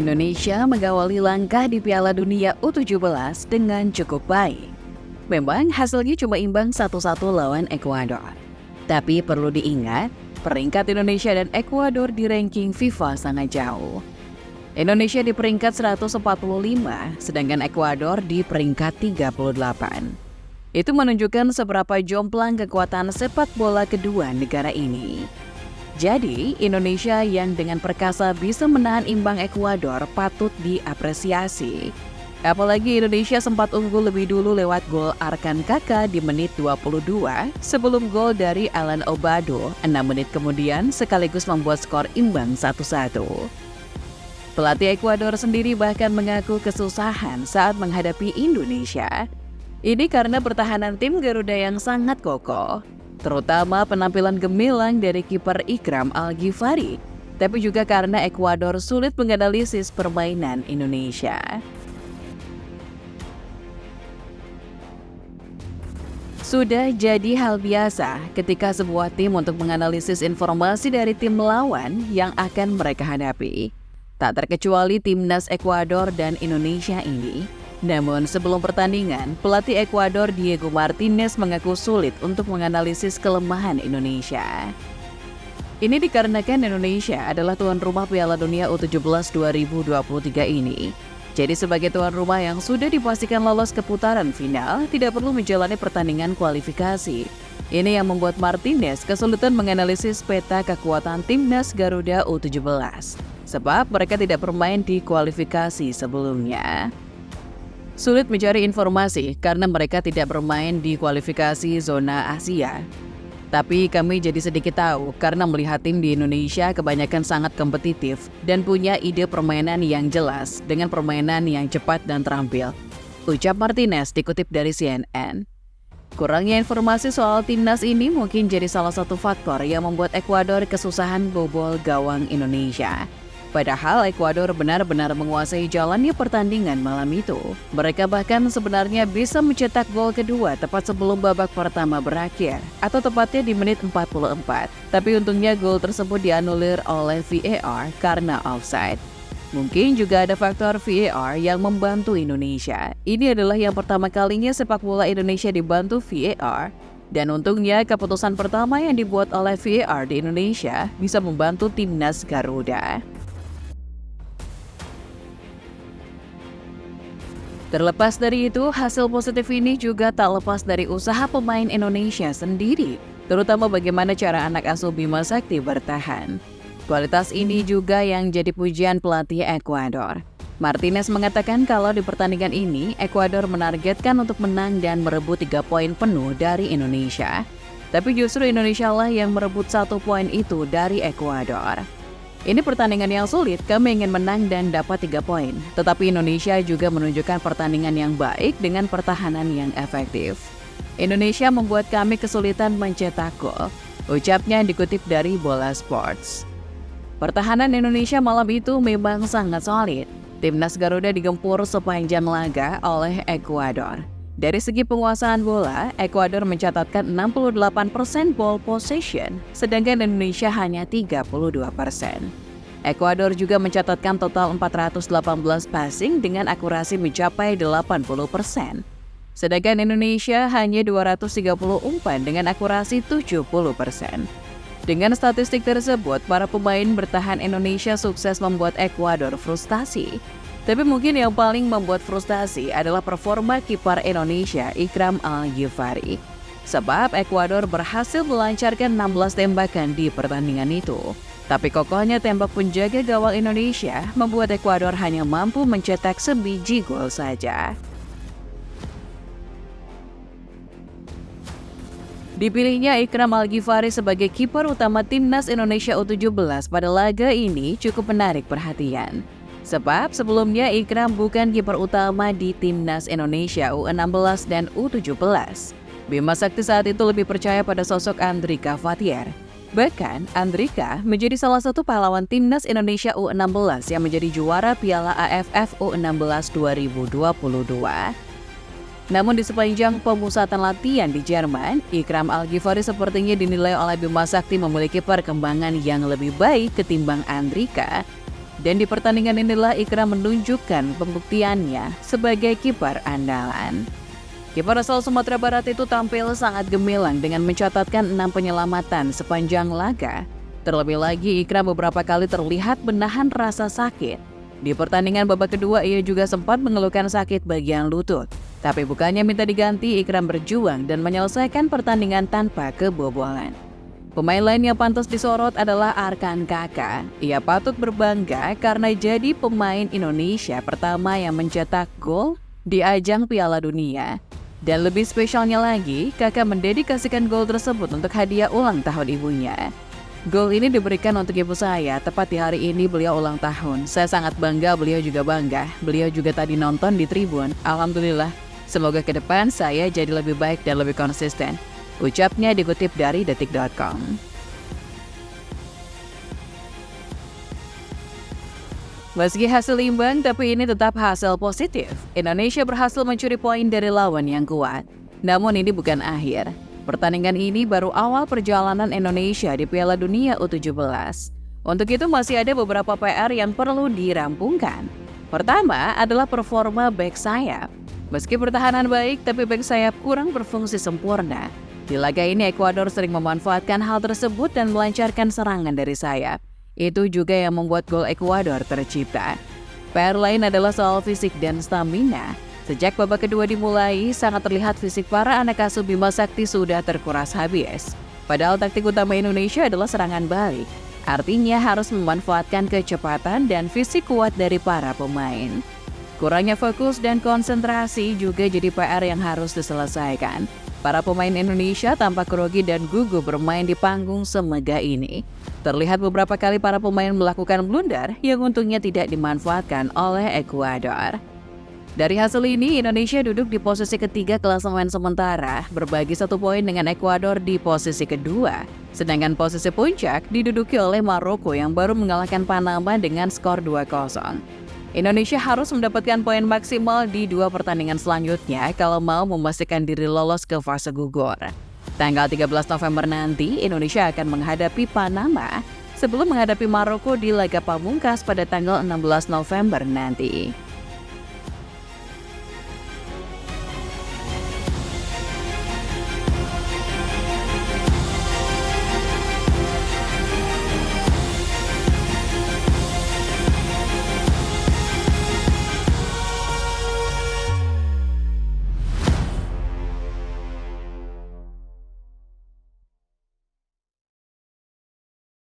Indonesia mengawali langkah di Piala Dunia U17 dengan cukup baik. Memang hasilnya cuma imbang 1-1 lawan Ekuador. Tapi perlu diingat, peringkat Indonesia dan Ekuador di ranking FIFA sangat jauh. Indonesia di peringkat 145, sedangkan Ekuador di peringkat 38. Itu menunjukkan seberapa jomplang kekuatan sepak bola kedua negara ini. Jadi, Indonesia yang dengan perkasa bisa menahan imbang Ekuador patut diapresiasi. Apalagi Indonesia sempat unggul lebih dulu lewat gol Arkan Kaka di menit 22 sebelum gol dari Alan Obado 6 menit kemudian sekaligus membuat skor imbang 1-1. Pelatih Ekuador sendiri bahkan mengaku kesusahan saat menghadapi Indonesia. Ini karena pertahanan tim Garuda yang sangat kokoh, terutama penampilan gemilang dari kiper Ikram Al-Ghifari, tapi juga karena Ekuador sulit menganalisis permainan Indonesia. Sudah jadi hal biasa ketika sebuah tim untuk menganalisis informasi dari tim lawan yang akan mereka hadapi. Tak terkecuali timnas Ekuador dan Indonesia ini. Namun sebelum pertandingan, pelatih Ekuador Diego Martinez mengaku sulit untuk menganalisis kelemahan Indonesia. Ini dikarenakan Indonesia adalah tuan rumah Piala Dunia U17 2023 ini. Jadi sebagai tuan rumah yang sudah dipastikan lolos ke putaran final, tidak perlu menjalani pertandingan kualifikasi. Ini yang membuat Martinez kesulitan menganalisis peta kekuatan timnas Garuda U17. Sebab mereka tidak bermain di kualifikasi sebelumnya. Sulit mencari informasi karena mereka tidak bermain di kualifikasi zona Asia. Tapi kami jadi sedikit tahu karena melihat tim di Indonesia kebanyakan sangat kompetitif dan punya ide permainan yang jelas dengan permainan yang cepat dan terampil. Ucap Martinez dikutip dari CNN. Kurangnya informasi soal timnas ini mungkin jadi salah satu faktor yang membuat Ekuador kesusahan bobol gawang Indonesia. Padahal Ekuador benar-benar menguasai jalannya pertandingan malam itu. Mereka bahkan sebenarnya bisa mencetak gol kedua tepat sebelum babak pertama berakhir, atau tepatnya di menit 44. Tapi untungnya gol tersebut dianulir oleh VAR karena offside. Mungkin juga ada faktor VAR yang membantu Indonesia. Ini adalah yang pertama kalinya sepak bola Indonesia dibantu VAR. Dan untungnya keputusan pertama yang dibuat oleh VAR di Indonesia bisa membantu timnas Garuda. Terlepas dari itu, hasil positif ini juga tak lepas dari usaha pemain Indonesia sendiri, terutama bagaimana cara anak asuh Bima Sakti bertahan. Kualitas ini juga yang jadi pujian pelatih Ekuador. Martinez mengatakan kalau di pertandingan ini, Ekuador menargetkan untuk menang dan merebut 3 poin penuh dari Indonesia. Tapi justru Indonesia lah yang merebut 1 poin itu dari Ekuador. Ini pertandingan yang sulit, kami ingin menang dan dapat 3 poin. Tetapi Indonesia juga menunjukkan pertandingan yang baik dengan pertahanan yang efektif. Indonesia membuat kami kesulitan mencetak gol, ucapnya dikutip dari Bola Sports. Pertahanan Indonesia malam itu memang sangat solid. Timnas Garuda digempur sepanjang laga oleh Ekuador. Dari segi penguasaan bola, Ekuador mencatatkan 68% ball possession, sedangkan Indonesia hanya 32%. Ekuador juga mencatatkan total 418 passing dengan akurasi mencapai 80%. Sedangkan Indonesia hanya 230 umpan dengan akurasi 70%. Dengan statistik tersebut, para pemain bertahan Indonesia sukses membuat Ekuador frustasi. Tapi mungkin yang paling membuat frustasi adalah performa kiper Indonesia Ikram Al-Ghifari. Sebab Ekuador berhasil melancarkan 16 tembakan di pertandingan itu. Tapi kokohnya tembak penjaga gawang Indonesia membuat Ekuador hanya mampu mencetak sebiji gol saja. Dipilihnya Ikram Al-Ghifari sebagai kiper utama timnas Indonesia U17 pada laga ini cukup menarik perhatian. Sebab sebelumnya Ikram bukan kiper utama di timnas Indonesia U16 dan U17. Bima Sakti saat itu lebih percaya pada sosok Andrika Fatir. Bahkan Andrika menjadi salah satu pahlawan timnas Indonesia U16 yang menjadi juara Piala AFF U16 2022. Namun di sepanjang pemusatan latihan di Jerman, Ikram Al-Ghifari sepertinya dinilai oleh Bima Sakti memiliki perkembangan yang lebih baik ketimbang Andrika. Dan di pertandingan inilah Ikram menunjukkan pembuktiannya sebagai kiper andalan. Kiper asal Sumatera Barat itu tampil sangat gemilang dengan mencatatkan 6 penyelamatan sepanjang laga. Terlebih lagi, Ikram beberapa kali terlihat menahan rasa sakit. Di pertandingan babak kedua, ia juga sempat mengeluhkan sakit bagian lutut. Tapi bukannya minta diganti, Ikram berjuang dan menyelesaikan pertandingan tanpa kebobolan. Pemain lain yang pantas disorot adalah Arkan Kakak. Ia patut berbangga karena jadi pemain Indonesia pertama yang mencetak gol di ajang Piala Dunia. Dan lebih spesialnya lagi, Kakak mendedikasikan gol tersebut untuk hadiah ulang tahun ibunya. Gol ini diberikan untuk ibu saya, tepat di hari ini beliau ulang tahun. Saya sangat bangga, beliau juga bangga. Beliau juga tadi nonton di tribun. Alhamdulillah, semoga ke depan saya jadi lebih baik dan lebih konsisten. Ucapnya dikutip dari detik.com. Meski hasil imbang, tapi ini tetap hasil positif. Indonesia berhasil mencuri poin dari lawan yang kuat. Namun ini bukan akhir. Pertandingan ini baru awal perjalanan Indonesia di Piala Dunia U17. Untuk itu masih ada beberapa PR yang perlu dirampungkan. Pertama adalah performa bek sayap. Meski pertahanan baik, tapi bek sayap kurang berfungsi sempurna. Di laga ini Ekuador sering memanfaatkan hal tersebut dan melancarkan serangan dari sayap. Itu juga yang membuat gol Ekuador tercipta. PR lain adalah soal fisik dan stamina. Sejak babak kedua dimulai, sangat terlihat fisik para anak asuh Bima Sakti sudah terkuras habis. Padahal taktik utama Indonesia adalah serangan balik. Artinya harus memanfaatkan kecepatan dan fisik kuat dari para pemain. Kurangnya fokus dan konsentrasi juga jadi PR yang harus diselesaikan. Para pemain Indonesia tampak grogi dan gugup bermain di panggung semegah ini. Terlihat beberapa kali para pemain melakukan blunder yang untungnya tidak dimanfaatkan oleh Ekuador. Dari hasil ini, Indonesia duduk di posisi ketiga klasemen sementara, berbagi 1 poin dengan Ekuador di posisi kedua. Sedangkan posisi puncak diduduki oleh Maroko yang baru mengalahkan Panama dengan skor 2-0. Indonesia harus mendapatkan poin maksimal di 2 pertandingan selanjutnya kalau mau memastikan diri lolos ke fase gugur. Tanggal 13 November nanti, Indonesia akan menghadapi Panama sebelum menghadapi Maroko di laga pamungkas pada tanggal 16 November nanti.